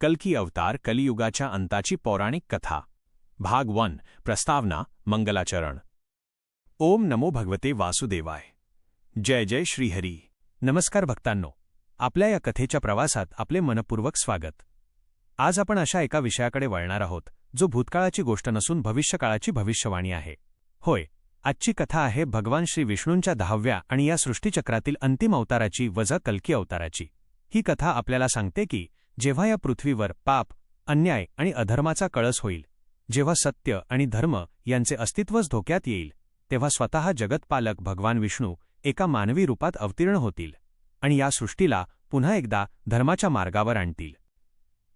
कल्की अवतार कलियुगाच्या अंताची पौराणिक कथा भाग 1 प्रस्तावना मंगलाचरण। ओम नमो भगवते वासुदेवाय। जय जय श्रीहरी। नमस्कार भक्तांनो, आपल्या या कथेच्या प्रवासात आपले मनपूर्वक स्वागत। आज आपण अशा एका विषयाकडे वळणार आहोत जो भूतकाळाची गोष्ट नसून भविष्यकाळाची भविष्यवाणी आहे। होय, आजची कथा आहे भगवान श्री विष्णूंच्या 10व्या आणि या सृष्टीचक्रातील अंतिम अवताराची वजा कल्की अवताराची। ही कथा आपल्याला सांगते की जेव्हा या पृथ्वीवर पाप, अन्याय आणि अधर्माचा कळस होईल, जेव्हा सत्य आणि धर्म यांचे अस्तित्वच धोक्यात येईल, तेव्हा स्वतः जगतपालक भगवान विष्णू एका मानवी रूपात अवतीर्ण होतील आणि या सृष्टीला पुन्हा एकदा धर्माच्या मार्गावर आणतील।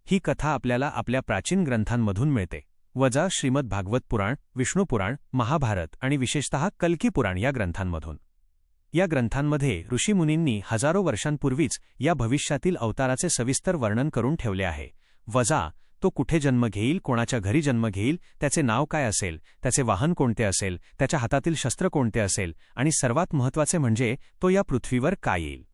ही कथा आपल्याला आपल्या प्राचीन ग्रंथांमधून मिळते, वजा श्रीमद भागवत पुराण, विष्णू पुराण, महाभारत आणि विशेषतः कल्की पुराण या ग्रंथांमधून। या ग्रंथांमध्ये ऋषीमुनींनी हजारो वर्षांपूर्वीच या भविष्यातील अवताराचे सविस्तर वर्णन करून ठेवले आहे। वजा तो कुठे जन्म घेईल, कोणाच्या घरी जन्म घेईल, त्याचे नाव काय असेल, त्याचे वाहन कोणते असेल, त्याच्या हातातील शस्त्र कोणते असेल आणि सर्वात महत्त्वाचे म्हणजे तो या पृथ्वीवर काय येईल।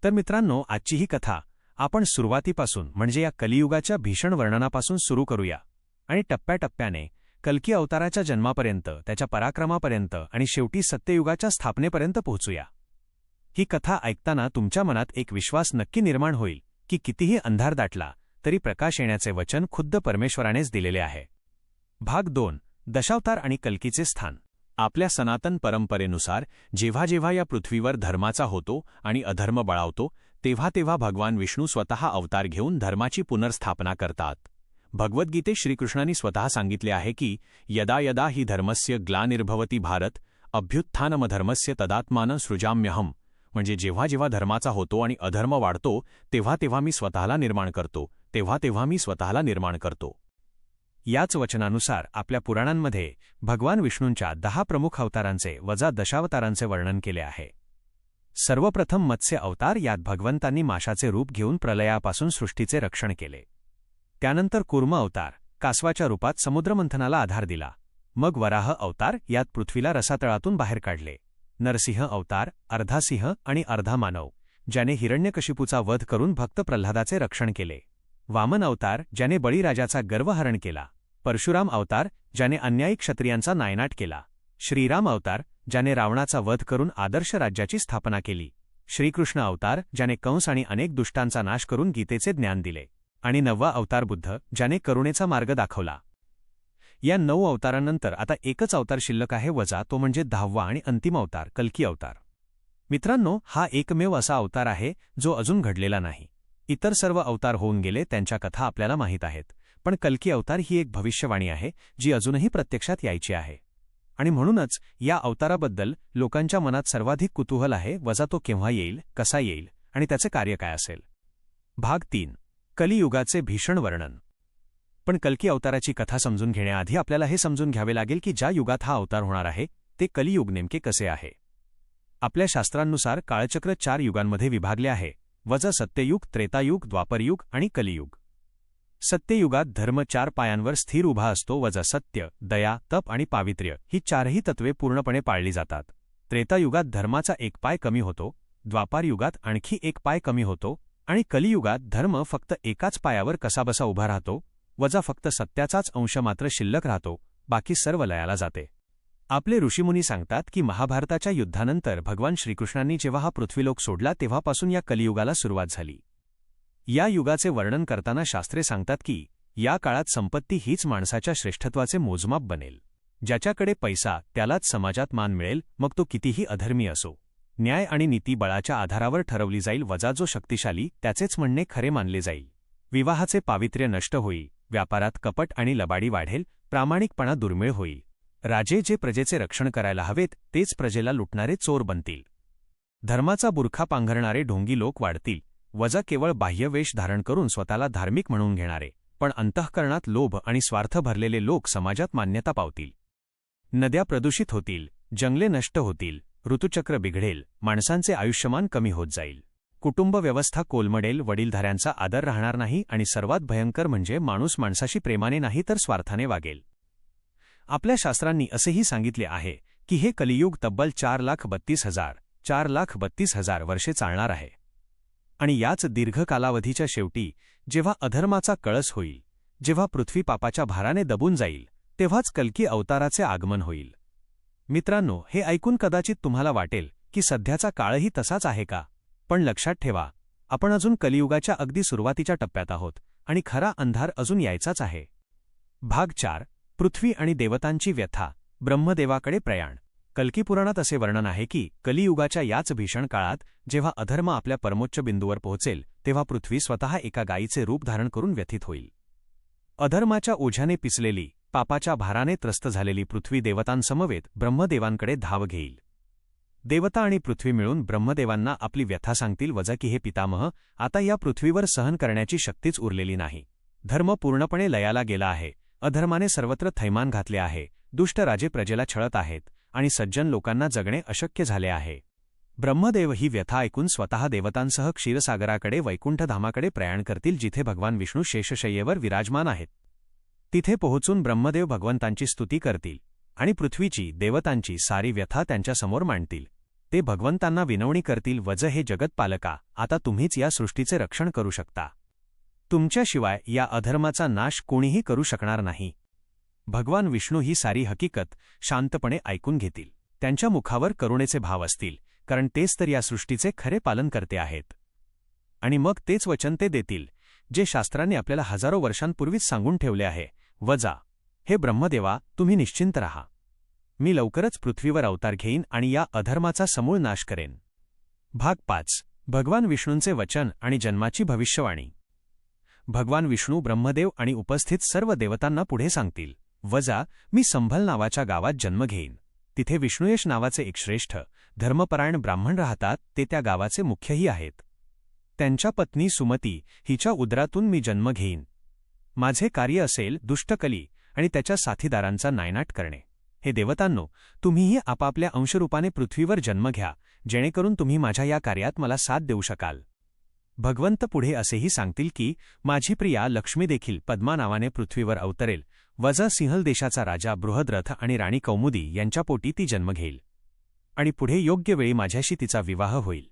तर मित्रांनो, आजची ही कथा आपण सुरुवातीपासून म्हणजे या कलियुगाच्या भीषण वर्णनापासून सुरू करूया आणि टप्प्याटप्प्याने कल्की अवताराच्या जन्मापर्यंत, त्याच्या पराक्रमापर्यंत आणि शेवटी सत्ययुगाच्या स्थापनेपर्यंत पोहोचूया। ही कथा ऐकताना तुमच्या मनात एक विश्वास नक्की निर्माण होईल की कितीही अंधार दाटला तरी प्रकाश येण्याचे वचन खुद्द परमेश्वरानेच दिलेले आहे। भाग 2 दशावतार आणि कल्कीचे स्थान। आपल्या सनातन परंपरेनुसार जेव्हा जेव्हा या पृथ्वीवर धर्माचा होतो आणि अधर्म बळावतो, तेव्हा तेव्हा भगवान विष्णू स्वतः अवतार घेऊन धर्माची पुनर्स्थापना करतात। भगवद्गीतेत श्रीकृष्णांनी स्वतः सांगितले आहे की यदा यदा हि धर्मस्य ग्लानिर्भवति भारत अभ्युत्थानमधर्मस्य तदात्मानं सृजाम्यहम, म्हणजे जेव्हा जेव्हा धर्माचा होतो आणि अधर्म वाढतो तेव्हा तेव्हा मी स्वतःला निर्माण करतो, तेव्हा तेव्हा मी स्वतःला निर्माण करतो। याच वचनानुसार आपल्या पुराणांमध्ये भगवान विष्णूंच्या 10 प्रमुख अवतारांचे वजा दशावतारांचे वर्णन केले आहे। सर्वप्रथम मत्स्य अवतार, यात भगवंतांनी माशाचे रूप घेऊन प्रलयापासून सृष्टीचे रक्षण केले। त्यानंतर कूर्म अवतार, कासवाच्या रूपात समुद्रमंथनाला आधार दिला। मग वराह अवतार, यात पृथ्वीला रसातळातून बाहेर काढले। नरसिंह अवतार, अर्धा सिंह आणि अर्धा मानव, ज्याने हिरण्यकशिपूचा वध करून भक्त प्रल्हादाचे रक्षण केले। वामन अवतार, ज्याने बळीराजाचा गर्वहरण केला। परशुराम अवतार, ज्याने अन्यायी क्षत्रियांचा नायनाट केला। श्रीराम अवतार, ज्याने रावणाचा वध करून आदर्श राज्याची स्थापना केली। श्रीकृष्ण अवतार, ज्याने कंस आणि अनेक दुष्टांचा नाश करून गीतेचे ज्ञान दिले। आणि 9वा अवतार बुद्ध, ज्याने करुणेचा मार्ग दाखवला। या 9 अवतारांनंतर आता एकच अवतार शिल्लक आहे वजा, तो म्हणजे 10वा आणि अंतिम अवतार कल्की अवतार। मित्रांनो, हा एकमेव असा अवतार आहे जो अजून घडलेला नाही। इतर सर्व अवतार होऊन गेले, त्यांच्या कथा आपल्याला माहीत आहेत, पण कल्की अवतार ही एक भविष्यवाणी आहे जी अजूनही प्रत्यक्षात यायची आहे। आणि म्हणूनच या अवताराबद्दल लोकांच्या मनात सर्वाधिक कुतूहल आहे, वजा तो केव्हा येईल, कसा येईल आणि त्याचे कार्य काय असेल। भाग 3 कलियुगाचे भीषण वर्णन। पण कल्की अवताराची कथा समजून घेण्याआधी आपल्याला हे समजून घ्यावे लागेल की ज्या युगात हा अवतार होणार आहे ते कलियुग नेमके कसे आहे। आपल्या शास्त्रांनुसार काळचक्र 4 युगांमध्ये विभागले आहे, वजा सत्ययुग, त्रेतायुग, द्वापरयुग आणि कलियुग। सत्ययुगात धर्म 4 पायांवर स्थिर उभा असतो, वजा सत्य, दया, तप आणि पावित्र्य ही 4ही तत्वे पूर्णपणे पाळली जातात। त्रेतायुगात धर्माचा 1 पाय कमी होतो, द्वापारयुगात आणखी 1 पाय कमी होतो आणि कलियुगात धर्म फक्त एकाच पायावर कसाबसा उभा राहतो, वजा फक्त सत्याचाच अंश मात्र शिल्लक राहतो, बाकी सर्व लयाला जाते। आपले ऋषीमुनी सांगतात की महाभारताच्या युद्धानंतर भगवान श्रीकृष्णांनी जेव्हा हा पृथ्वीलोक सोडला तेव्हापासून या कलियुगाला सुरुवात झाली। या युगाचे वर्णन करताना शास्त्रे सांगतात की या काळात संपत्ती हीच माणसाच्या श्रेष्ठत्वाचे मोजमाप बनेल। ज्याच्याकडे पैसा त्यालाच समाजात मान मिळेल, मग तो कितीही अधर्मी असो। न्याय आणि नीती बळाच्या आधारावर ठरवली जाईल, वजा जो शक्तिशाली त्याचेच म्हणणे खरे मानले जाईल। विवाहाचे पावित्र्य नष्ट होईल, व्यापारात कपट आणि लबाडी वाढेल, प्रामाणिकपणा दुर्मिळ होईल। राजे जे प्रजेचे रक्षण करायला हवेत तेच प्रजेला लुटणारे चोर बनतील। धर्माचा बुरखा पांघरणारे ढोंगी लोक वाढतील, वजा केवळ बाह्य वेश धारण करून स्वतःला धार्मिक म्हणून घेणारे पण अंतःकरणात लोभ आणि स्वार्थ भरलेले लोक समाजात मान्यता पावतील। नद्या प्रदूषित होतील, जंगले नष्ट होतील, ऋतुचक्र बिघडेल, माणसांचे आयुष्यमान कमी होत जाईल, कुटुंब व्यवस्था कोलमडेल, वडीलधाऱ्यांचा आदर राहणार नाही आणि सर्वात भयंकर म्हणजे माणूस माणसाशी प्रेमाने नाही तर स्वार्थाने वागेल। आपल्या शास्त्रांनी असेही सांगितले आहे की हे कलियुग तब्बल 4,32,000 वर्षे चालणार आहे। आणि याच दीर्घ कालावधीच्या शेवटी जेव्हा अधर्माचा कळस होईल, जेव्हा पृथ्वी पापाच्या भाराने दबून जाईल, तेव्हाच कल्की अवताराचे आगमन होईल. मित्रांनो, हे ऐकून कदाचित तुम्हाला वाटेल की सध्याचा काळही तसाच आहे का? पण लक्षात ठेवा, आपण अजून कलियुगाच्या अगदी सुरुवातीच्या टप्प्यात आहोत आणि खरा अंधार अजून यायचाच आहे. भाग 4. पृथ्वी आणि देवतांची व्यथा, ब्रह्मदेवाकडे प्रयाण. कल्की पुराणात असे वर्णन आहे की कलियुगाच्या याच भीषण काळात जेव्हा अधर्म आपल्या परमोच्च बिंदूवर पोहोचेल, तेव्हा पृथ्वी स्वतः एका गायीचे रूप धारण करून व्यथित होईल. अधर्माच्या ओझ्याने पिचलेली, पापाच्या भाराने त्रस्त झालेली पृथ्वी देवतांसमवेत ब्रह्मदेवांकडे धाव घेईल. देवता आणि पृथ्वी मिळून ब्रह्मदेवांना आपली व्यथा सांगतील, वजा की हे पितामह, आता या पृथ्वीवर सहन करण्याची शक्तीच उरलेली नाही. धर्म पूर्णपणे लयाला गेला आहे, अधर्माने सर्वत्र थैमान घातले आहे, दुष्ट राजे प्रजेला छळत आहेत आणि सज्जन लोकांना जगणे अशक्य झाले आहे. ब्रह्मदेव ही व्यथा ऐकून स्वतः देवतांसह क्षीरसागराकडे वैकुंठधामाकडे प्रयाण करतील, जिथे भगवान विष्णू शेषशय्येवर विराजमान आहेत. तिथे पोहोचून ब्रह्मदेव भगवंतांची स्तुती करतील आणि पृथ्वीची, देवतांची सारी व्यथा त्यांच्यासमोर मांडतील. ते भगवंतांना विनवणी करतील, वज हे जगतपालका, आता तुम्हीच या सृष्टीचे रक्षण करू शकता. तुमच्याशिवाय या अधर्माचा नाश कोणीही करू शकणार नाही. भगवान विष्णू ही सारी हकीकत शांतपणे ऐकून घेतील. त्यांच्या मुखावर करुणेचे भाव असतील, कारण तेच तर या सृष्टीचे खरे पालनकर्ते आहेत. आणि मग तेच वचन ते देतील, जे शास्त्रांनी आपल्याला हजारो वर्षांपूर्वीच सांगून ठेवले आहे. वजा, हे ब्रह्मदेवा, तुम्ही निश्चिंत राहा. मी लवकरच पृथ्वीवर अवतार घेईन आणि या अधर्माचा समूळ नाश करेन. भाग 5. भगवान विष्णूंचे वचन आणि जन्माची भविष्यवाणी. भगवान विष्णू, ब्रह्मदेव आणि उपस्थित सर्व देवतांना पुढे सांगतील, वजा, मी संभल नावाच्या गावात जन्म घेईन. तिथे विष्णुयश नावाचे एक श्रेष्ठ, धर्मपरायण ब्राह्मण राहतात. ते त्या गावाचे मुख्यही आहेत. त्यांच्या पत्नी सुमती हिच्या उदरातून मी जन्म घेईन. माझे कार्य असेल दुष्टकली आणि त्याच्या साथीदारांचा नायनाट करणे. हे देवतांनो, तुम्हीही आपापल्या अंशरूपाने पृथ्वीवर जन्म घ्या, जेणेकरून तुम्ही माझ्या या कार्यात मला साथ देऊ शकाल. भगवंत पुढे असेही सांगतील की माझी प्रिया लक्ष्मी देखील पद्मा नावाने पृथ्वीवर अवतरेल. वजा, सिंहल देशाचा राजा बृहद्रथ आणि राणी कौमुदी यांच्या पोटी ती जन्म घेईल आणि पुढे योग्य वेळी माझ्याशी तिचा विवाह होईल.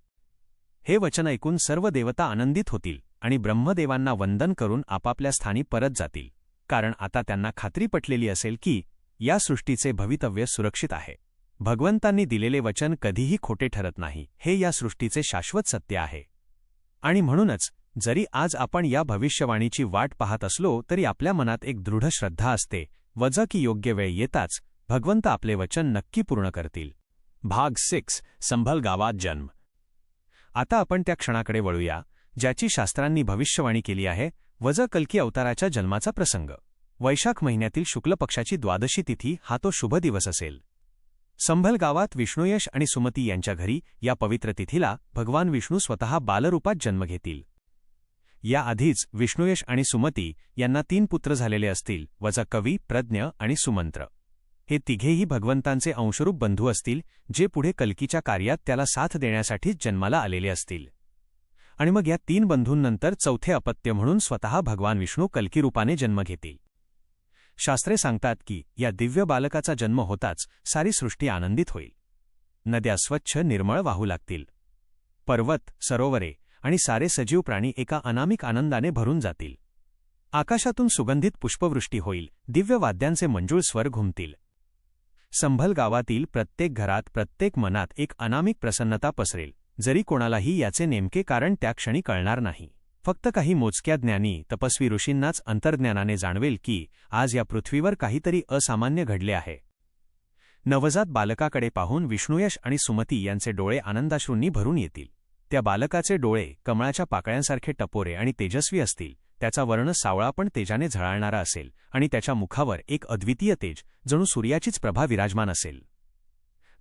हे वचन ऐकून सर्व देवता आनंदित होतील आणि ब्रह्मदेवांना वंदन करून आपापल्या स्थानी परत जातील, कारण आता त्यांना खात्री पटलेली असेल की या सृष्टीचे भवितव्य सुरक्षित आहे. भगवंतांनी दिलेले वचन कधीही खोटे ठरत नाही, हे या सृष्टीचे शाश्वत सत्य आहे. आणि म्हणूनच जरी आज आपण या भविष्यवाणीची वाट पाहत असलो तरी आपल्या मनात एक दृढ श्रद्धा असते, वजा की योग्य वेळ येताच भगवंत आपले वचन नक्की पूर्ण करतील. भाग 6. संभल गावात जन्म. आता आपण त्या क्षणाकडे वळूया ज्याची शास्त्रांनी भविष्यवाणी केली आहे, वजा कल्की अवताराच्या जन्माचा प्रसंग. वैशाख महिन्यातील शुक्ल पक्षाची द्वादशी तिथी हा तो शुभ दिवस असेल. संभल गावात विष्णुयश आणि सुमती यांच्या घरी या पवित्र तिथीला भगवान विष्णू स्वतः बालरूपात जन्म घेतील. याआधीच विष्णुयश आणि सुमती यांना 3 पुत्र झालेले असतील, वजा कवी, प्रज्ञ आणि सुमंत्र. हे तिघेही भगवंतांचे अंशरूप बंधू असतील, जे पुढे कल्कीच्या कार्यात त्याला साथ देण्यासाठीच जन्माला आलेले असतील. आणि मग या 3 बंधूंनंतर चौथे अपत्य म्हणून स्वतः भगवान विष्णू कल्की रूपाने जन्म घेतील. शास्त्रे सांगतात की या दिव्य बालकाचा जन्म होताच सारी सृष्टी आनंदित होईल. नद्या स्वच्छ निर्मळ वाहू लागतील. पर्वत, सरोवरे आणि सारे सजीव प्राणी एका अनामिक आनंदाने भरून जातील. आकाशातून सुगंधित पुष्पवृष्टी होईल, दिव्य वाद्यांचे मंजूळ स्वर घुमतील. संभल गावातील प्रत्येक घरात, प्रत्येक मनात एक अनामिक प्रसन्नता पसरेल, जरी कोणालाही याचे नेमके कारण त्या क्षणी कळणार नाही. फक्त काही मोजक्या ज्ञानी, तपस्वी ऋषींनाच अंतर्ज्ञानाने जाणवेल की आज या पृथ्वीवर काहीतरी असामान्य घडले आहे. नवजात बालकाकडे पाहून विष्णुयश आणि सुमती यांचे डोळे आनंदाश्रूंनी भरून येतील. त्या बालकाचे डोळे कमळाच्या पाकळ्यांसारखे टपोरे आणि तेजस्वी असतील. त्याचा वर्ण सावळा पण तेजाने झळाळणारा असेल आणि त्याच्या मुखावर एक अद्वितीय तेज, जणू सूर्याचीच प्रभा विराजमान असेल.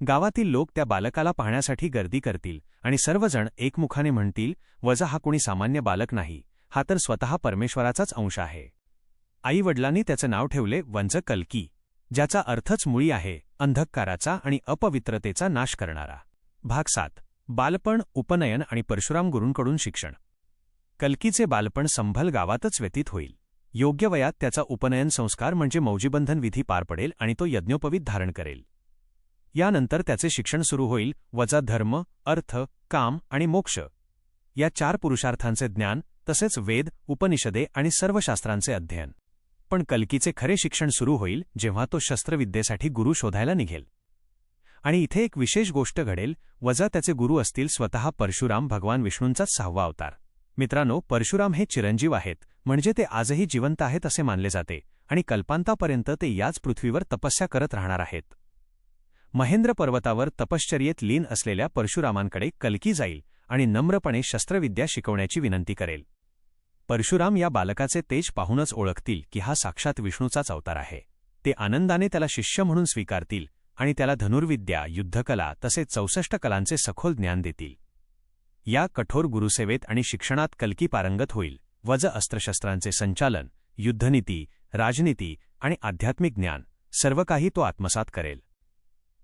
गावातील लोक त्या बालकाला पाहण्यासाठी गर्दी करतील आणि सर्वजण एकमुखाने म्हणतील, वजा हा कोणी सामान्य बालक नाही, हा तर स्वतः परमेश्वराचाच अंश आहे. आई-वडिलांनी त्याचं नाव ठेवले वंज कल्की, ज्याचा अर्थच मुळी आहे अंधकाराचा आणि अपवित्रतेचा नाश करणारा. भाग 7. बालपण, उपनयन आणि परशुराम गुरूंकडून शिक्षण. कल्कीचे बालपण संभल गावातच व्यतीत होईल. योग्य वयात त्याचा उपनयन संस्कार म्हणजे मौजीबंधन विधी पार पडेल आणि तो यज्ञोपवीत धारण करेल. यानंतर त्याचे शिक्षण सुरू होईल, वजा धर्म, अर्थ, काम आणि मोक्ष या 4 पुरुषार्थांचे ज्ञान, तसेच वेद, उपनिषदे आणि सर्व शास्त्रांचे अध्ययन. पण कल्कीचे खरे शिक्षण सुरू होईल जेव्हा तो शस्त्रविद्येसाठी गुरु शोधायला निघेल. आणि इथे एक विशेष गोष्ट घडेल, वजा त्याचे गुरु असतील स्वतः परशुराम, भगवान विष्णूंचाच 6वा अवतार. मित्रांनो, परशुराम हे चिरंजीव आहेत, म्हणजे ते आजही जिवंत आहेत असे मानले जाते आणि कल्पांतापर्यंत ते याच पृथ्वीवर तपस्या करत राहणार आहेत. महेंद्र पर्वतावर तपश्चर्येत लीन असलेल्या परशुरामांकडे कल्की जाईल आणि नम्रपणे शस्त्रविद्या शिकवण्याची विनंती करेल. परशुराम या बालकाचे तेज पाहूनच ओळखतील की हा साक्षात विष्णूचाच अवतार आहे. ते आनंदाने त्याला शिष्य म्हणून स्वीकारतील आणि त्याला धनुर्विद्या, युद्धकला तसेच 64 कलांचे सखोल ज्ञान देतील. या कठोर गुरुसेवेत आणि शिक्षणात कल्की पारंगत होईल. वज अस्त्रशस्त्रांचे संचालन, युद्धनीती, राजनीती आणि आध्यात्मिक ज्ञान सर्व काही तो आत्मसात करेल.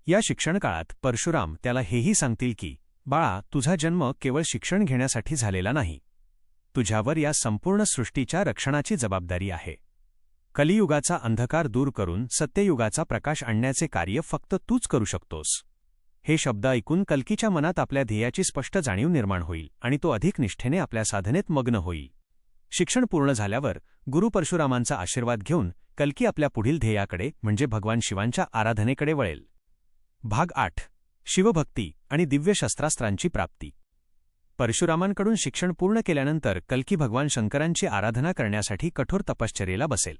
या शिक्षणकाळात परशुराम त्याला हेही सांगतील की, बाळा, तुझा जन्म केवळ शिक्षण घेण्यासाठी झालेला नाही. तुझ्यावर या संपूर्ण सृष्टीच्या रक्षणाची जबाबदारी आहे. कलियुगाचा अंधकार दूर करून सत्ययुगाचा प्रकाश आणण्याचे कार्य फक्त तूच करू शकतोस. हे शब्द ऐकून कल्कीच्या मनात आपल्या ध्येयाची स्पष्ट जाणीव निर्माण होईल आणि तो अधिक निष्ठेने आपल्या साधनेत मग्न होईल. शिक्षण पूर्ण झाल्यावर गुरु परशुरामांचा आशीर्वाद घेऊन कल्की आपल्या पुढील ध्येयाकडे म्हणजे भगवान शिवांच्या आराधनेकडे वळेल. भाग 8. शिवभक्ती आणि दिव्य शस्त्रास्त्रांची प्राप्ती. परशुरामांकडून शिक्षण पूर्ण केल्यानंतर कल्की भगवान शंकरांची आराधना करण्यासाठी कठोर तपश्चर्येला बसेल.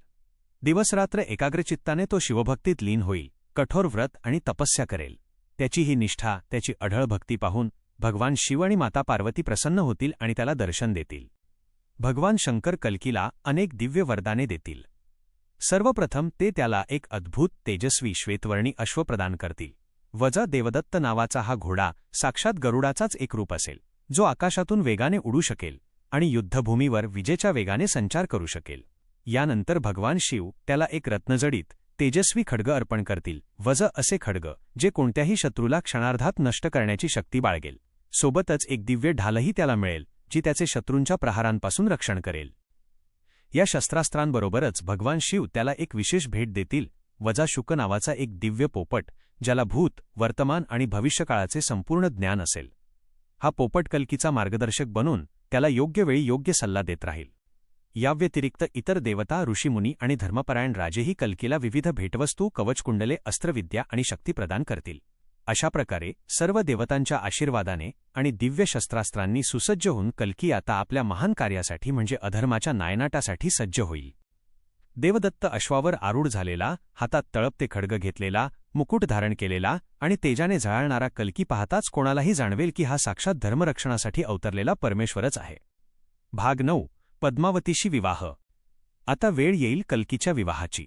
दिवसरात्र एकाग्रचित्ताने तो शिवभक्तीत लीन होईल, कठोर व्रत आणि तपस्या करेल. त्याची ही निष्ठा, त्याची अढळ भक्ती पाहून भगवान शिव आणि माता पार्वती प्रसन्न होतील आणि त्याला दर्शन देतील. भगवान शंकर कल्कीला अनेक दिव्य वरदाने देतील. सर्वप्रथम ते त्याला एक अद्भुत तेजस्वी श्वेतवर्णी अश्व प्रदान करतील. वजा देवदत्त नावाचा हा घोडा साक्षात गरुडाचाच एक रूप असेल, जो आकाशातून वेगाने उडू शकेल आणि युद्धभूमीवर विजेच्या वेगाने संचार करू शकेल. यानंतर भगवान शिव त्याला एक रत्नजडित तेजस्वी खड्ग अर्पण करतील. वज असे खड्ग जे कोणत्याही शत्रूला क्षणार्धात नष्ट करण्याची शक्ती बाळगेल. सोबतच एक दिव्य ढालही त्याला मिळेल, जी त्याचे शत्रूंच्या प्रहारांपासून रक्षण करेल. या शस्त्रास्त्रांबरोबरच भगवान शिव त्याला एक विशेष भेट देतील. वजा शुक नावाचा एक दिव्य पोपट, ज्याला भूत, वर्तमान आणि भविष्यकाळाचे संपूर्ण ज्ञान असेल. हा पोपट कल्कीचा मार्गदर्शक बनून त्याला योग्य वेळी योग्य सल्ला देत राहील. याव्यतिरिक्त इतर देवता, ऋषीमुनी आणि धर्मपरायण राजेही कल्कीला विविध भेटवस्तू, कवचकुंडले, अस्त्रविद्या आणि शक्ती प्रदान करतील. अशा प्रकारे सर्व देवतांच्या आशीर्वादाने आणि दिव्य शस्त्रास्त्रांनी सुसज्ज होऊन कल्की आता आपल्या महान कार्यासाठी म्हणजे अधर्माच्या नायनाटासाठी सज्ज होईल. देवदत्त अश्वावर आरूढ झालेला, हातात तळपते खड्ग घेतलेला, मुकुट धारण केलेला आणि तेजाने झळाळणारा कल्की पाहताच कोणालाही जाणवेल की हा साक्षात धर्मरक्षणासाठी अवतरलेला परमेश्वरच आहे. भाग 9. पद्मावतीशी विवाह. आता वेळ येईल कल्कीच्या विवाहाची.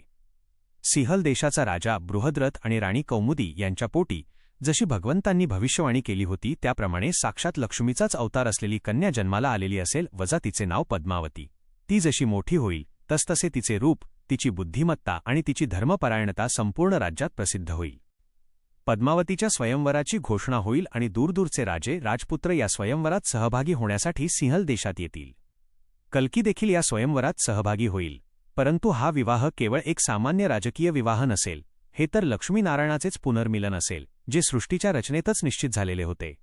सिंहल देशाचा राजा बृहद्रथ आणि राणी कौमुदी यांच्या पोटी जशी भगवंतांनी भविष्यवाणी केली होती त्याप्रमाणे साक्षात लक्ष्मीचाच अवतार असलेली कन्या जन्माला आलेली असेल. वजा तिचे नाव पद्मावती. ती जशी मोठी होईल तसतसे तिचे रूप, तिची बुद्धिमत्ता आणि तिची धर्मपरायणता संपूर्ण राज्यात प्रसिद्ध होईल. पद्मावतीच्या स्वयंवराची घोषणा होईल आणि दूरदूरचे राजे, राजपुत्र या स्वयंवरात सहभागी होण्यासाठी सिंहल देशात येतील. कल्की देखील या स्वयंवरात सहभागी होईल. परंतु हा विवाह केवळ एक सामान्य राजकीय विवाह नसेल. हे तर लक्ष्मीनारायणाचेच पुनर्मिलन असेल, जे सृष्टीच्या रचनेतच निश्चित झालेले होते.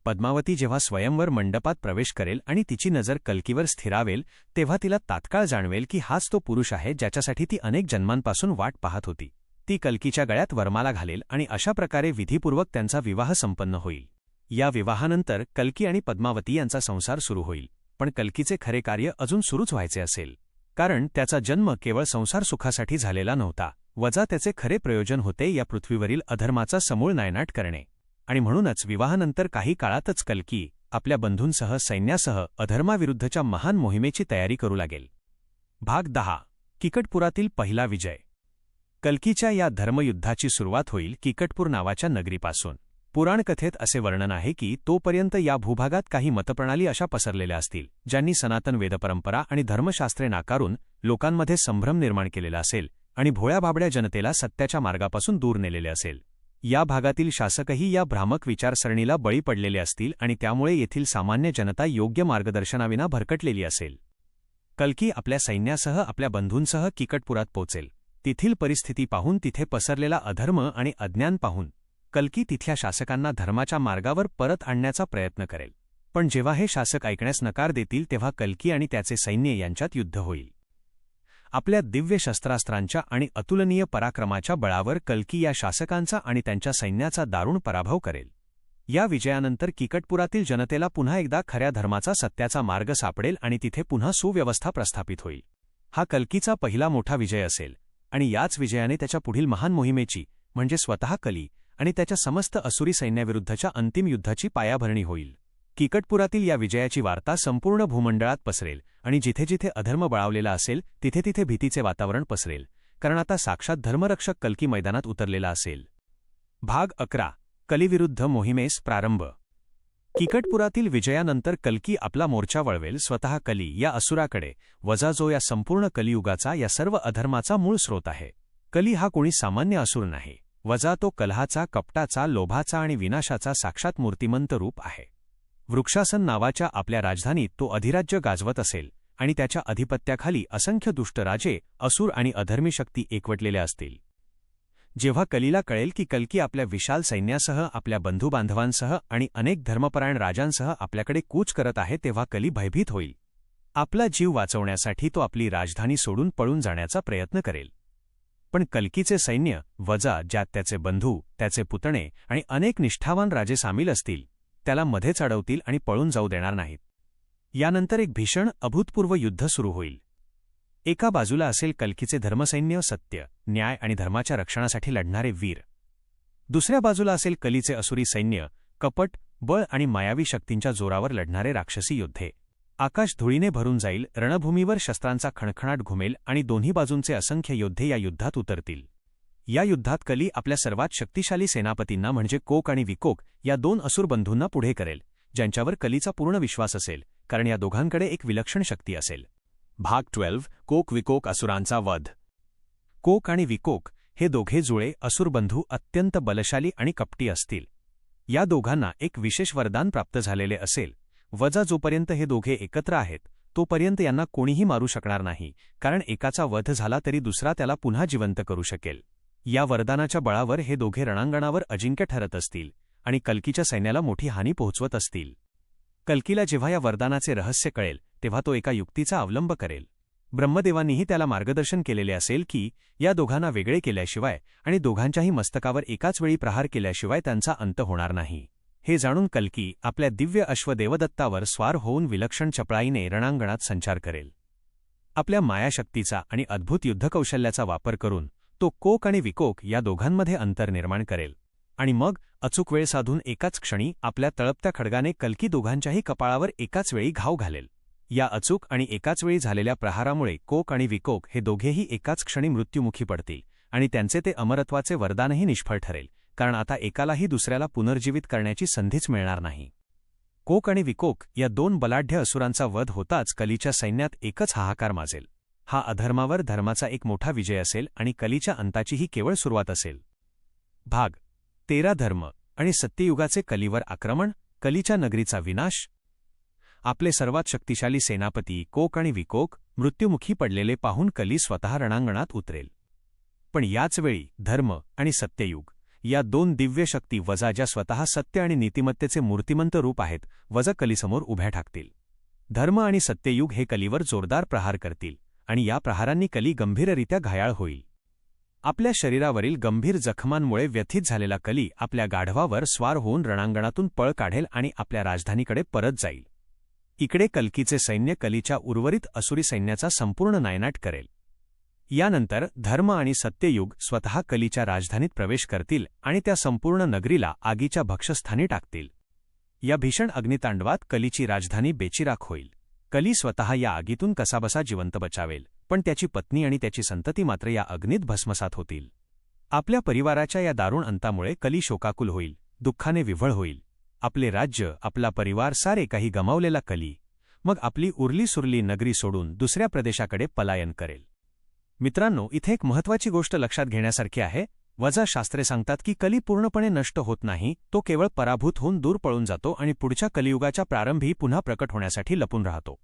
पद्मावती जेव्हा स्वयंवर मंडपात प्रवेश करेल आणि तिची नजर कल्कीवर स्थिरावेल, तेव्हा तिला तात्काळ जाणवेल की हाच तो पुरुष आहे ज्याच्यासाठी ती अनेक जन्मांपासून वाट पाहत होती. ती कल्कीच्या गळ्यात वरमाला घालेल आणि अशा प्रकारे विधीपूर्वक त्यांचा विवाह संपन्न होईल. या विवाहानंतर कल्की आणि पद्मावती यांचा संसार सुरू होईल. पण कल्कीचे खरे कार्य अजून सुरूच व्हायचे असेल, कारण त्याचा जन्म केवळ संसार सुखासाठी झालेला नव्हता. वजा त्याचे खरे प्रयोजन होते या पृथ्वीवरील अधर्माचा समूळ नायनाट करणे. आणि म्हणूनच विवाहानंतर काही काळातच कल्की आपल्या बंधूंसह, सैन्यासह अधर्माविरुद्धच्या महान मोहिमेची तयारी करू लागेल. भाग 10. किकटपुरातील पहिला विजय. कल्कीच्या या धर्मयुद्धाची सुरुवात होईल किकटपूर नावाच्या नगरीपासून. पुराणकथेत असे वर्णन आहे की तोपर्यंत या भूभागात काही मतप्रणाली अशा पसरलेल्या असतील, ज्यांनी सनातन वेदपरंपरा आणि धर्मशास्त्रे नाकारून लोकांमध्ये संभ्रम निर्माण केलेला असेल आणि भोळ्याभाबड्या जनतेला सत्याच्या मार्गापासून दूर नेलेले असेल. या भागातील शासकही या भ्रामक विचारसरणीला बळी पडलेले असतील आणि त्यामुळे येथील सामान्य जनता योग्य मार्गदर्शनाविना भरकटलेली असेल. कल्की आपल्या सैन्यासह, आपल्या बंधूंसह किकटपुरात पोचेल. तेथील परिस्थिती पाहून, तिथे पसरलेला अधर्म आणि अज्ञान पाहून कल्की तिथल्या शासकांना धर्माच्या मार्गावर परत आणण्याचा प्रयत्न करेल. पण जेव्हा हे शासक ऐकण्यास नकार देतील तेव्हा कल्की आणि त्याचे सैन्य यांच्यात युद्ध होईल. आपल्या दिव्य शस्त्रास्त्रांच्या आणि अतुलनीय पराक्रमाच्या बळावर कल्की या शासकांचा आणि त्यांच्या सैन्याचा दारुण पराभव करेल. या विजयानंतर किकटपुरातील जनतेला पुन्हा एकदा खऱ्या धर्माचा सत्याचा मार्ग सापडेल आणि तिथे पुन्हा सुव्यवस्था प्रस्थापित होईल. हा कल्कीचा पहिला मोठा विजय असेल आणि याच विजयाने त्याच्या पुढील महान मोहिमेची म्हणजे स्वतः कली आणि त्याच्या समस्त असुरी सैन्याविरुद्धच्या अंतिम युद्धाची पायाभरणी होईल. किकटपुरातील या विजयाची वार्ता संपूर्ण भूमंडळात पसरेल आणि जिथे जिथे अधर्म बळावलेला असेल तिथे तिथे भीतीचे वातावरण पसरेल, कारण आता साक्षात धर्मरक्षक कल्की मैदानात उतरलेला असेल. भाग 11. कलीविरुद्ध मोहिमेस प्रारंभ. किकटपुरातील विजयानंतर कल्की आपला मोर्चा वळवेल स्वतः कली या असुराकडे, वजा जो या संपूर्ण कलियुगाचा या सर्व अधर्माचा मूळ स्रोत आहे. कली हा कोणी सामान्य असुर नाही, वजा तो कलहाचा, कपटाचा, लोभाचा आणि विनाशाचा साक्षात मूर्तिमंत रूप आहे. वृक्षासन नावाच्या आपल्या राजधानीत तो अधिराज्य गाजवत असेल आणि त्याच्या अधिपत्याखाली असंख्य दुष्ट राजे, असुर आणि अधर्मी शक्ती एकवटलेल्या असतील. जेव्हा कलीला कळेल की कल्की आपल्या विशाल सैन्यासह, आपल्या बंधुबांधवांसह आणि अनेक धर्मपरायण राजांसह आपल्याकडे कूच करत आहे तेव्हा कली भयभीत होईल. आपला जीव वाचवण्यासाठी तो आपली राजधानी सोडून पळून जाण्याचा प्रयत्न करेल. पण कल्कीचे सैन्य, वजा ज्यात त्याचे बंधू, त्याचे पुतणे आणि अनेक निष्ठावान राजे सामील असतील, त्याला मध्येच अडवतील आणि पळून जाऊ देणार नाहीत. यानंतर एक भीषण अभूतपूर्व युद्ध सुरू होईल. एका बाजूला असेल कल्कीचे धर्मसैन्य, सत्य, न्याय आणि धर्माच्या रक्षणासाठी लढणारे वीर. दुसऱ्या बाजूला असेल कलीचे असुरी सैन्य, कपट, बळ आणि मायावी शक्तींच्या जोरावर लढणारे राक्षसी योद्धे. आकाश धुळीने भरून जाईल, रणभूमीवर शस्त्रांचा खणखणाट घुमेल आणि दोन्ही बाजूंचे असंख्य योद्धे या युद्धात उतरतील. या युद्धात कली आपल्या सर्वात शक्तिशाली सेनापतींना म्हणजे कोक आणि विकोक या दोन असुर बंधूंना पुढे करेल, ज्यांच्यावर कलीचा पूर्ण विश्वास असेल, कारण या दोघांकडे एक विलक्षण शक्ती असेल. भाग 12. कोक विकोक असुरांचा वध. कोक आणि विकोक हे दोघे जुळे असुरबंधू अत्यंत बलशाली आणि कपटी असतील. या दोघांना एक विशेष वरदान प्राप्त झालेले असेल, वजा जोपर्यंत हे दोघे एकत्र आहेत तोपर्यंत यांना कोणीही मारू शकणार नाही, कारण एकाचा वध झाला तरी दुसरा त्याला पुन्हा जिवंत करू शकेल. या वरदानाच्या बळावर हे दोघे रणांगणावर अजिंक्य ठरत असतील आणि कल्कीच्या सैन्याला मोठी हानी पोहोचवत असतील. कल्कीला जेव्हा या वरदानाचे रहस्य कळेल तेव्हा तो एका युक्तीचा अवलंब करेल. ब्रह्मदेवांनीही त्याला मार्गदर्शन केलेले असेल की या दोघांना वेगळे केल्याशिवाय आणि दोघांच्याही मस्तकावर एकाच वेळी प्रहार केल्याशिवाय त्यांचा अंत होणार नाही. हे जाणून कल्की आपल्या दिव्य अश्व देवदत्तावर स्वार होऊन विलक्षण चपळाईने रणांगणात संचार करेल. आपल्या मायाशक्तीचा आणि अद्भुत युद्धकौशल्याचा वापर करून तो कोक आणि विकोक या दोघांमध्ये अंतर निर्माण करेल आणि मग अचूक वेळ साधून एकाच क्षणी आपल्या तळपत्या खड्गाने कल्की दोघांच्याही कपाळावर एकाच वेळी घाव घालेल. या अचूक आणि एकाच वेळी झालेल्या प्रहारामुळे कोक आणि विकोक हे दोघेही एकाच क्षणी मृत्युमुखी पडतील आणि त्यांचे ते अमरत्वाचे वरदानही निष्फळ ठरेल, कारण आता एकालाही दुसऱ्याला पुनर्जीवित करण्याची संधीच मिळणार नाही. कोक आणि विकोक या दोन बलाढ्य असुरांचा वध होताच कलीच्या सैन्यात एकच हाहाकार माजेल. हा अधर्मावर धर्माचा एक मोठा विजय असेल आणि कलीच्या अंताची ही केवळ सुरुवात असेल. भाग 13. धर्म आणि सत्ययुगाचे कलीवर आक्रमण, कलीच्या नगरीचा विनाश. आपले सर्वात शक्तिशाली सेनापती कोक आणि विकोक मृत्युमुखी पडलेले पाहून कली स्वतः रणांगणात उतरेल. पण याचवेळी धर्म आणि सत्ययुग या दोन दिव्य शक्ती, वजा ज्या स्वतः सत्य आणि नीतिमत्तेचे मूर्तिमंत रूप आहेत, वजा कलीसमोर उभ्या ठाकतील. धर्म आणि सत्ययुग हे कलीवर जोरदार प्रहार करतील आणि या प्रहारांनी कली गंभीररित्या घायाळ होईल. आपल्या शरीरावरील गंभीर जखमांमुळे व्यथित झालेला कली आपल्या गाढवावर स्वार होऊन रणांगणातून पळ काढेल आणि आपल्या राजधानीकडे परत जाईल. इकडे कल्कीचे सैन्य कलीच्या उर्वरित असुरी सैन्याचा संपूर्ण नायनाट करेल. यानंतर धर्म आणि सत्ययुग स्वतः कलीच्या राजधानीत प्रवेश करतील आणि त्या संपूर्ण नगरीला आगीच्या भक्षस्थानी टाकतील. या भीषण अग्नितांडवात कलीची राजधानी बेचिराख होईल. कली स्वतः या आगीतून कसाबसा जिवंत बचावेल, पण त्याची पत्नी आणि त्याची संतती मात्र या अग्नीत भस्मसात होतील. आपल्या परिवाराच्या या दारुण अंतामुळे कली शोकाकुल होईल, दुःखाने विव्हळ होईल. आपले राज्य, आपला परिवार, सारे काही गमावलेला कली मग आपली उरली सुरली नगरी सोडून दुसऱ्या प्रदेशाकडे पलायन करेल. मित्रांनो, इथे एक महत्त्वाची गोष्ट लक्षात घेण्यासारखी आहे. वजा शास्त्रे सांगतात की कली पूर्णपणे नष्ट होत नाही, तो केवळ पराभूत होऊन दूर पळून जातो आणि पुढच्या कलियुगाच्या प्रारंभी पुन्हा प्रकट होण्यासाठी लपून राहतो.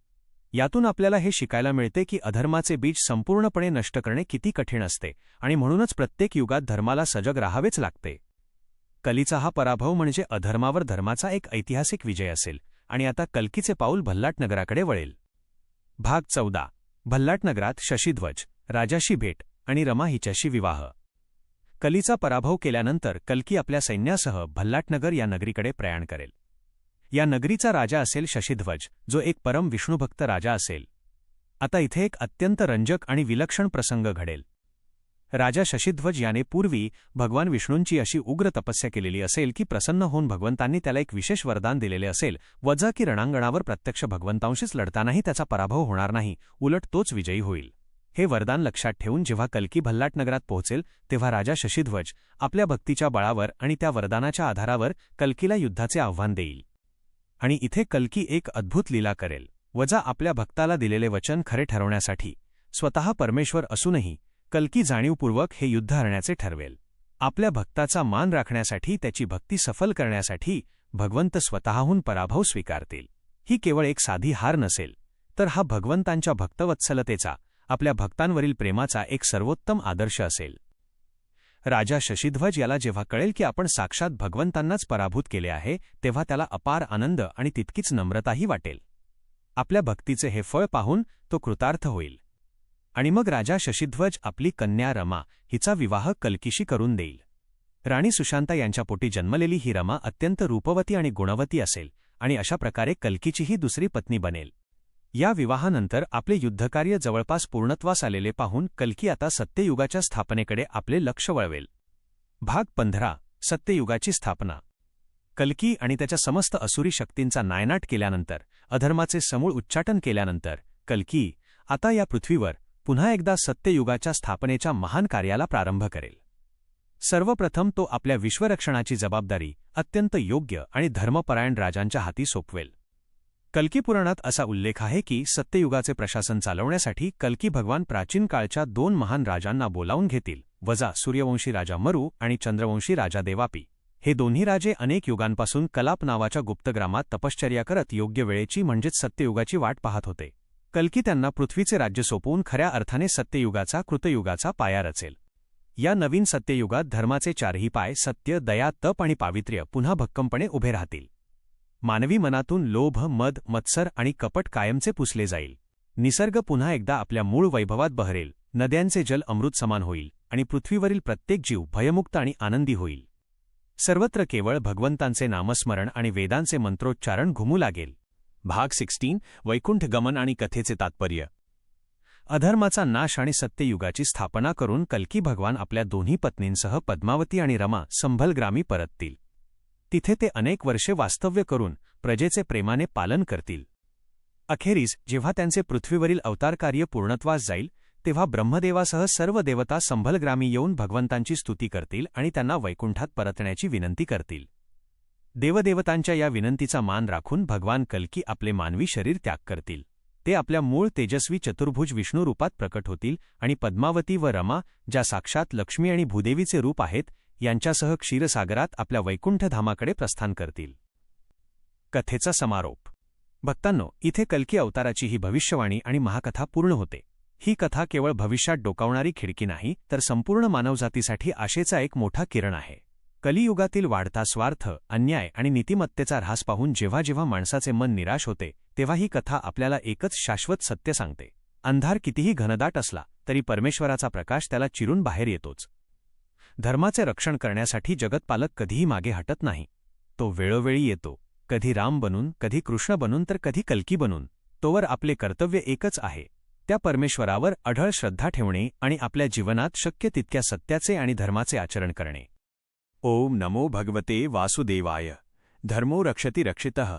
यातून आपल्याला हे शिकायला मिळते की अधर्माचे बीज संपूर्णपणे नष्ट करणे किती कठीण असते आणि म्हणूनच प्रत्येक युगात धर्माला सजग राहावेच लागते. कलीचा हा पराभव म्हणजे अधर्मावर धर्माचा एक ऐतिहासिक विजय असेल आणि आता कल्कीचे पाऊल भल्लाटनगराकडे वळेल. भाग 14. भल्लाटनगरात शशीध्वज, राजाशी भेट आणि रमा हिच्याशी विवाह. कलीचा पराभव केल्यानंतर कल्की आपल्या सैन्यासह भल्लाटनगर या नगरीकडे प्रयाण करेल. या नगरीचा राजा असेल शशीध्वज, जो एक परम विष्णुभक्त राजा असेल. आता इथे एक अत्यंत रंजक आणि विलक्षण प्रसंग घडेल. राजा शशीध्वज याने पूर्वी भगवान विष्णूंची अशी उग्र तपस्या केलेली असेल की प्रसन्न होऊन भगवंतांनी त्याला एक विशेष वरदान दिलेले असेल, वजा की रणांगणावर प्रत्यक्ष भगवंतांशीच लढतानाही त्याचा पराभव होणार नाही, उलट तोच विजयी होईल. हे वरदान लक्षात ठेवून जेव्हा कल्की भल्लाटनगरात पोहोचेल तेव्हा राजा शशीध्वज आपल्या भक्तीच्या बळावर आणि त्या वरदानाच्या आधारावर कल्कीला युद्धाचे आव्हान देईल. आणि इथे कल्की एक अद्भुत लीला करेल. वजा आपल्या भक्ताला दिलेले वचन खरे ठरवण्यासाठी स्वतः परमेश्वर असूनही कल्की जाणीवपूर्वक हे युद्ध हरण्याचे ठरवेल. आपल्या भक्ताचा मान राखण्यासाठी, त्याची भक्ती सफल करण्यासाठी भगवंत स्वतःहून पराभव स्वीकारतील. ही केवळ एक साधी हार नसेल, तर हा भगवंतांच्या भक्तवत्सलतेचा, आपल्या भक्तांवरील प्रेमाचा एक सर्वोत्तम आदर्श असेल. राजा शशीध्वज याला जेव्हा कळेल की आपण साक्षात भगवंतांनाच पराभूत केले आहे, तेव्हा त्याला अपार आनंद आणि तितकीच नम्रताही वाटेल. आपल्या भक्तीचे हे फळ पाहून तो कृतार्थ होईल. आणि मग राजा शशीध्वज आपली कन्या रमा हिचा विवाह कल्कीशी करून देईल. राणी सुशांता यांच्या पोटी जन्मलेली ही रमा अत्यंत रूपवती आणि गुणवती असेल आणि अशा प्रकारे कल्कीचीही दुसरी पत्नी बनेल. या विवाहानंतर आपले युद्धकार्य जवळपास पूर्णत्वास आलेले पाहून कल्की आता सत्ययुगाच्या स्थापनेकडे आपले लक्ष वळवेल. भाग 15. सत्ययुगाची स्थापना. कल्की आणि त्याच्या समस्त असुरी शक्तींचा नायनाट केल्यानंतर, अधर्माचे समूळ उच्चाटन केल्यानंतर कल्की आता या पृथ्वीवर पुन्हा एकदा सत्ययुगाच्या स्थापनेच्या महान कार्याला प्रारंभ करेल. सर्वप्रथम तो आपल्या विश्वरक्षणाची जबाबदारी अत्यंत योग्य आणि धर्मपरायण राजांच्या हाती सोपवेल. कल्की पुराणात असा उल्लेख आहे की सत्ययुगाचे प्रशासन चालवण्यासाठी कल्की भगवान प्राचीन काळच्या 2 महान राजांना बोलावून घेतील, वजा सूर्यवंशी राजा मरू आणि चंद्रवंशी राजा देवापी. हे दोन्ही राजे अनेक युगांपासून कलाप नावाच्या गुप्तग्रामात तपश्चर्या करत योग्य वेळेची म्हणजेच सत्ययुगाची वाट पाहत होते. कल्की त्यांना पृथ्वीचे राज्य सोपवून खऱ्या अर्थाने सत्ययुगाचा, कृतयुगाचा पाया रचेल. या नवीन सत्ययुगात धर्माचे 4ही पाय सत्य, दया, तप आणि पावित्र्य पुन्हा भक्कमपणे उभे राहतील. मानवी मनातून लोभ, मद, मत्सर आणि कपट कायमचे पुसले जाईल. निसर्ग पुन्हा एकदा आपल्या मूळ वैभवात बहरेल. नद्यांचे जल अमृत समान होईल आणि पृथ्वीवरील प्रत्येक जीव भयमुक्त आणि आनंदी होईल. सर्वत्र केवळ भगवंतांचे नामस्मरण आणि वेदांचे मंत्रोच्चारण घुमू लागेल. भाग 16. वैकुंठ गमन आणि कथेचे तात्पर्य. अधर्माचा नाश आणि सत्ययुगाची स्थापना करून कल्की भगवान आपल्या दोन्ही पत्नींसह पद्मावती आणि रमा संभलग्रामी परततील. तिथे ते अनेक वर्षे वास्तव्य करून प्रजेचे प्रेमाने पालन करतील. अखेरीस जेव्हा त्यांचे पृथ्वीवरील अवतारकार्य पूर्णत्वास जाईल, तेव्हा ब्रह्मदेवासह सर्व देवता संभलग्रामी येऊन भगवंतांची स्तुती करतील आणि त्यांना वैकुंठात परतण्याची विनंती करतील. देवदेवतांच्या या विनंतीचा मान राखून भगवान कल्की आपले मानवी शरीर त्याग करतील. ते आपल्या मूळ तेजस्वी चतुर्भुज विष्णू रूपात प्रकट होतील आणि पद्मावती व रमा, ज्या साक्षात लक्ष्मी आणि भूदेवीचे रूप आहेत, यांच्यासह क्षीरसागरात आपल्या वैकुंठधामाकडे प्रस्थान करतील. कथेचा समारोप. भक्तांनो, इथे कल्की अवताराची ही भविष्यवाणी आणि महाकथा पूर्ण होते. ही कथा केवळ भविष्यात डोकावणारी खिडकी नाही, तर संपूर्ण मानवजातीसाठी आशेचा एक मोठा किरण आहे. कलियुगातील वाढता स्वार्थ, अन्याय आणि नीतिमत्तेचा ऱ्हास पाहून जेव्हा जेव्हा माणसाचे मन निराश होते, तेव्हा ही कथा आपल्याला एकच शाश्वत सत्य सांगते. अंधार कितीही घनदाट असला तरी परमेश्वराचा प्रकाश त्याला चिरून बाहेर येतोच. धर्माचे रक्षण करण्यासाठी जगतपालक कधीही मागे हटत नाही. तो वेळोवेळी येतो, कधी राम बनून, कधी कृष्ण बनून, तर कधी कल्की बनून. तोवर आपले कर्तव्य एकच आहे, त्या परमेश्वरावर अढळ श्रद्धा ठेवणे आणि आपल्या जीवनात शक्य तितक्या सत्याचे आणि धर्माचे आचरण करणे. ओम नमो भगवते वासुदेवाय. धर्मो रक्षति रक्षितः.